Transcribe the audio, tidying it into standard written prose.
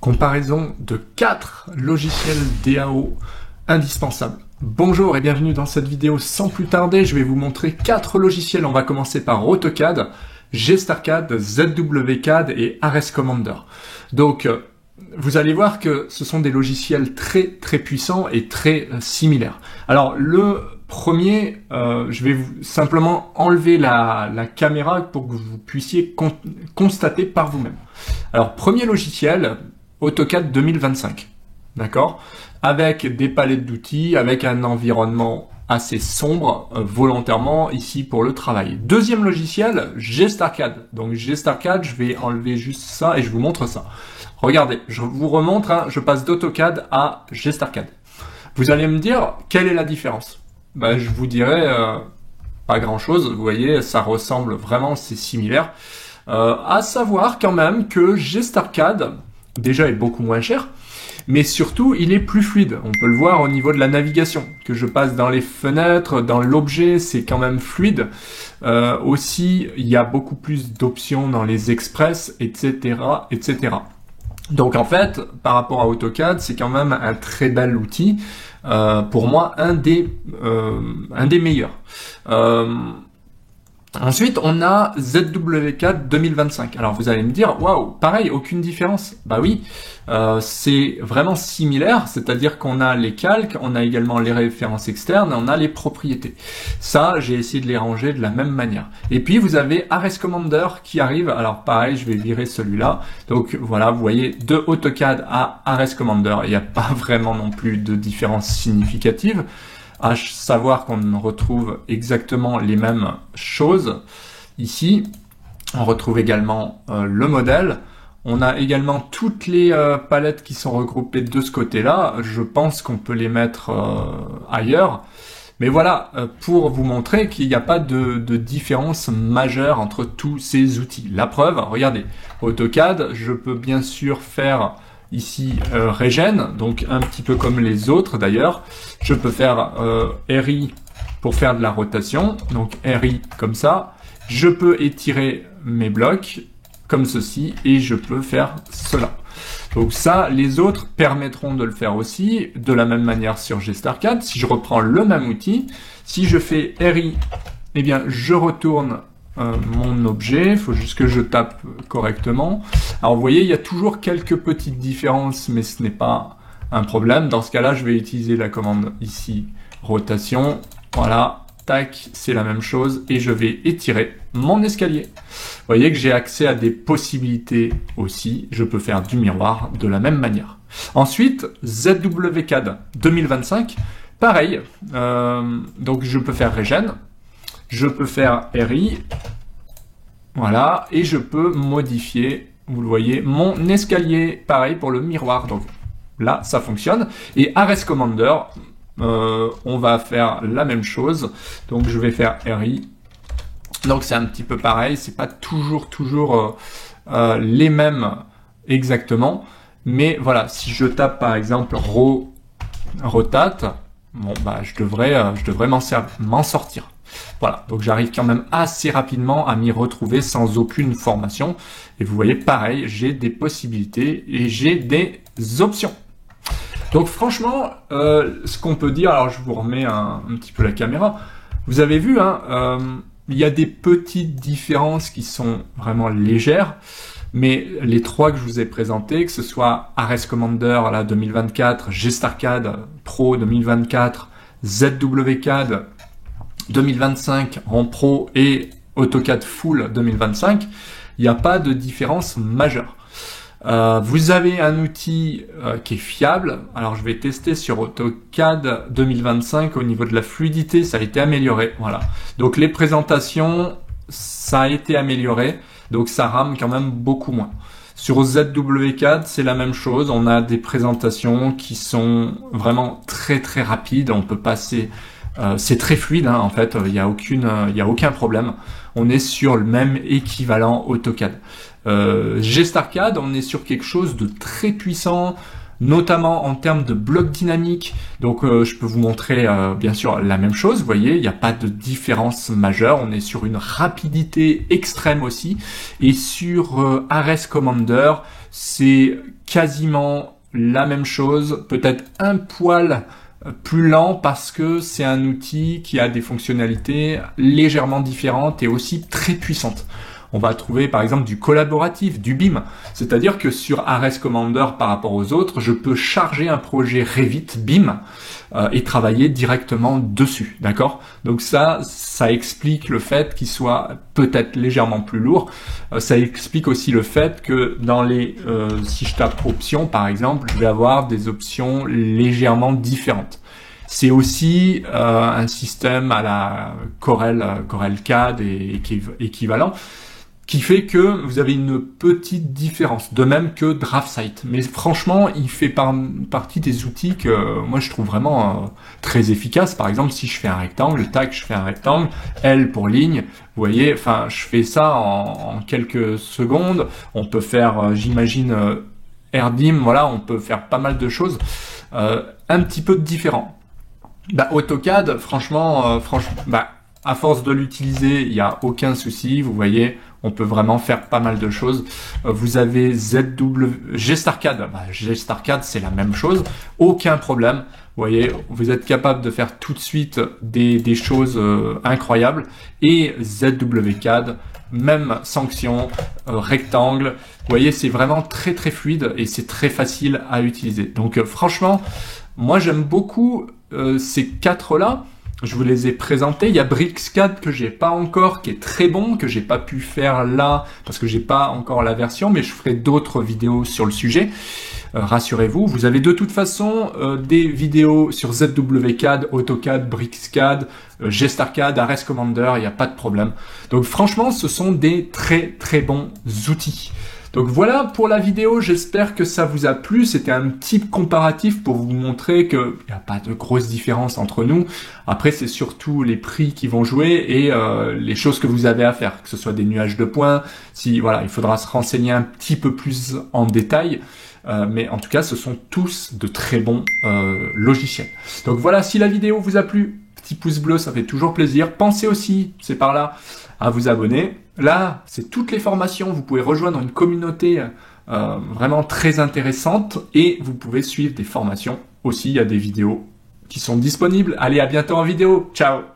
Comparaison de 4 logiciels DAO indispensables. Bonjour et bienvenue dans cette vidéo. Sans plus tarder, je vais vous montrer 4 logiciels. On va commencer par AutoCAD, GStarCAD, ZWCAD et Ares Commander. Donc, vous allez voir que ce sont des logiciels très puissants et très similaires. Alors, le premier, je vais simplement enlever la caméra pour que vous puissiez constater par vous-même. Alors, premier logiciel, AutoCAD 2025, d'accord? Avec des palettes d'outils, avec un environnement assez sombre, volontairement ici pour le travail. Deuxième logiciel, GStarCAD. Donc GStarCAD, je vais enlever juste ça et je vous montre ça. Regardez, je vous remontre, hein, je passe d'AutoCAD à GStarCAD. Vous allez me dire, quelle est la différence? Ben, je vous dirais pas grand-chose. Vous voyez, ça ressemble vraiment, c'est similaire. À savoir quand même que GStarCAD, déjà, est beaucoup moins cher. Mais surtout, il est plus fluide. On peut le voir au niveau de la navigation. Que je passe dans les fenêtres, dans l'objet, c'est quand même fluide. Aussi, il y a beaucoup plus d'options dans les express, etc., etc. Donc en fait, par rapport à AutoCAD, c'est quand même un très bel outil. Pour moi, un des meilleurs. Ensuite, on a ZWCAD 2025. Alors, vous allez me dire, waouh, pareil, aucune différence. Bah oui, c'est vraiment similaire, c'est-à-dire qu'on a les calques, on a également les références externes, on a les propriétés. Ça, j'ai essayé de les ranger de la même manière. Et puis, vous avez Ares Commander qui arrive. Alors, pareil, je vais virer celui-là. Donc, voilà, vous voyez, de AutoCAD à Ares Commander, il n'y a pas vraiment non plus de différence significative. À savoir qu'on retrouve exactement les mêmes choses. Ici, on retrouve également le modèle. On a également toutes les palettes qui sont regroupées de ce côté-là. Je pense qu'on peut les mettre ailleurs. Mais voilà, pour vous montrer qu'il n'y a pas de différence majeure entre tous ces outils. La preuve, regardez, AutoCAD, je peux bien sûr faire ici Regen, donc un petit peu comme les autres d'ailleurs. Je peux faire RI pour faire de la rotation, donc RI comme ça. Je peux étirer mes blocs comme ceci et je peux faire cela. Donc ça, les autres permettront de le faire aussi de la même manière sur GStarCAD. Si je reprends le même outil, si je fais RI, eh bien je retourne mon objet, il faut juste que je tape correctement. Alors vous voyez, il y a toujours quelques petites différences, mais ce n'est pas un problème. Dans ce cas-là, je vais utiliser la commande ici, rotation. Voilà, tac, c'est la même chose. Et je vais étirer mon escalier. Vous voyez que j'ai accès à des possibilités aussi. Je peux faire du miroir de la même manière. Ensuite, ZWCAD 2025, pareil. Donc je peux faire Regen. Je peux faire RI, voilà, et je peux modifier, vous le voyez, mon escalier, pareil pour le miroir, donc là, ça fonctionne. Et Ares Commander, on va faire la même chose, donc je vais faire RI, donc c'est un petit peu pareil, c'est pas toujours les mêmes exactement, mais voilà, si je tape par exemple rotate, bon, bah, je devrais m'en sortir. Voilà, donc j'arrive quand même assez rapidement à m'y retrouver sans aucune formation. Et vous voyez, pareil, j'ai des possibilités et j'ai des options. Donc franchement, ce qu'on peut dire, alors je vous remets un petit peu la caméra. Vous avez vu, hein, il y a des petites différences qui sont vraiment légères. Mais les trois que je vous ai présentés, que ce soit Ares Commander là, 2024, GStarCAD Pro 2024, ZWCAD 2025 en Pro et AutoCAD Full 2025, il n'y a pas de différence majeure. Vous avez un outil qui est fiable. Alors je vais tester sur AutoCAD 2025 au niveau de la fluidité, ça a été amélioré. Voilà. Donc les présentations, ça a été amélioré, donc ça rame quand même beaucoup moins. Sur ZWCAD, c'est la même chose. On a des présentations qui sont vraiment très rapides. On peut passer c'est très fluide, hein, en fait, il y a aucun problème. On est sur le même équivalent AutoCAD. GStarCAD, on est sur quelque chose de très puissant, notamment en termes de bloc dynamique. Donc je peux vous montrer bien sûr la même chose, vous voyez, il n'y a pas de différence majeure, on est sur une rapidité extrême aussi, et sur Ares Commander, c'est quasiment la même chose, peut-être un poil plus lent parce que c'est un outil qui a des fonctionnalités légèrement différentes et aussi très puissantes. On va trouver par exemple du collaboratif, du BIM. C'est-à-dire que sur Ares Commander par rapport aux autres, je peux charger un projet Revit BIM et travailler directement dessus, d'accord? Donc ça explique le fait qu'il soit peut-être légèrement plus lourd. Ça explique aussi le fait que dans les, si je tape options par exemple, je vais avoir des options légèrement différentes. C'est aussi un système à la Corel CAD et équivalent, qui fait que vous avez une petite différence, de même que DraftSight. Mais franchement, il fait partie des outils que moi je trouve vraiment très efficaces. Par exemple, si je fais un rectangle, tac, je fais un rectangle, L pour ligne, vous voyez, enfin, je fais ça en quelques secondes. On peut faire, j'imagine, RDIM, voilà, on peut faire pas mal de choses un petit peu différents. Bah, AutoCAD, franchement, à force de l'utiliser, il n'y a aucun souci. Vous voyez, on peut vraiment faire pas mal de choses. Vous avez GStarCAD. GStarCAD, c'est la même chose. Aucun problème. Vous voyez, vous êtes capable de faire tout de suite des choses incroyables. Et ZWCAD, même sanction, rectangle. Vous voyez, c'est vraiment très très fluide et c'est très facile à utiliser. Donc franchement, moi j'aime beaucoup ces quatre-là. Je vous les ai présentés. Il y a BricsCAD que j'ai pas encore, qui est très bon, que j'ai pas pu faire là parce que j'ai pas encore la version, mais je ferai d'autres vidéos sur le sujet. Rassurez-vous, vous avez de toute façon des vidéos sur ZWCAD, AutoCAD, BricsCAD, GStarCAD, Ares Commander, il n'y a pas de problème. Donc franchement, ce sont des très très bons outils. Donc voilà pour la vidéo, j'espère que ça vous a plu. C'était un petit comparatif pour vous montrer qu'il n'y a pas de grosse différence entre nous. Après, c'est surtout les prix qui vont jouer et les choses que vous avez à faire, que ce soit des nuages de points. Si voilà, il faudra se renseigner un petit peu plus en détail. Mais en tout cas, ce sont tous de très bons logiciels. Donc voilà, si la vidéo vous a plu, petit pouce bleu, ça fait toujours plaisir. Pensez aussi, c'est par là, à vous abonner. Là, c'est toutes les formations. Vous pouvez rejoindre une communauté vraiment très intéressante et vous pouvez suivre des formations aussi. Il y a des vidéos qui sont disponibles. Allez, à bientôt en vidéo. Ciao!